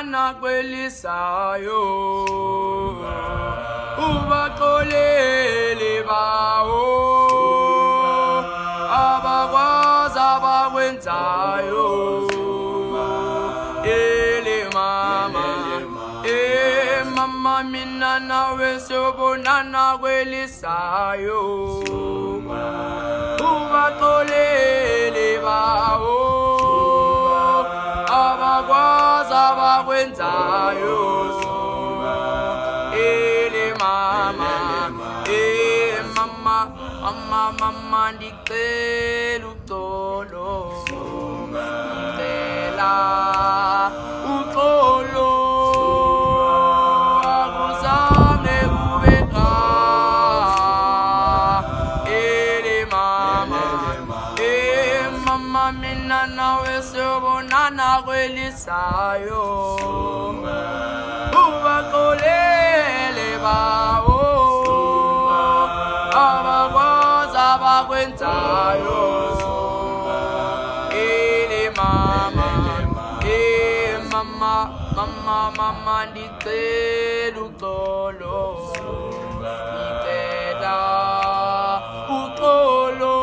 sobonana kwelisayo ubaxolele bawo abakwazi abakwenzayo mama mina nawe sobonana kwelisayo ubaxolele bawo abakwazi abakwenzayo mama ndicela uxolo ndicela uxolo akuzange kube mama mina nawe sobonana kwelisayo ubaxolele bawo abakwazi abakwenzayo mama ndicela uxolo ndicela uxolo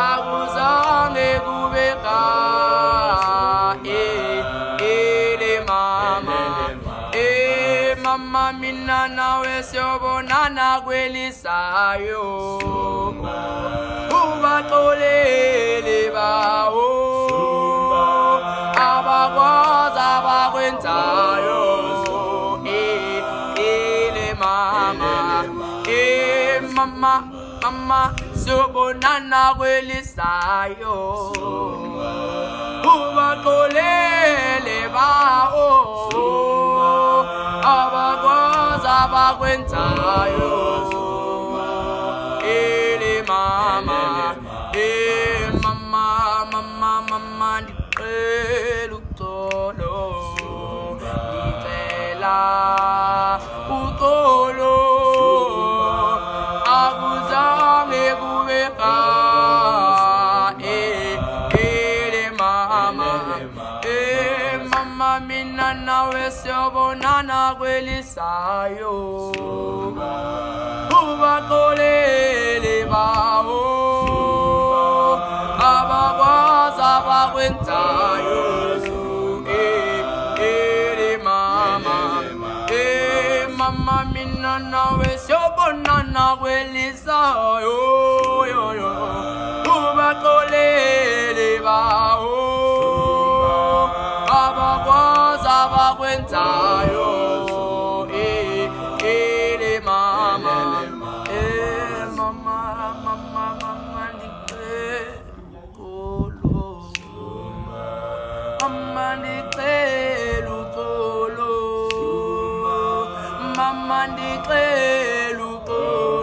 akuzange kube mama mina nawe sobonana kwelisayo ubaxolele bawo abakwazi abakwenzayo mama sobonana kwelisayo ubaxolele bawo abakwazi abakwenzayo mama ndicela uxolo ndicela uxolo akuzange kube mama mina nawe sobonana kwelisayo ubaxolele bawo abakwazi abakwenzayo mama mina nawe sobonana kwelisayo ubaxolele bawo abakwazi abakwenzayo mama ndicela uxolo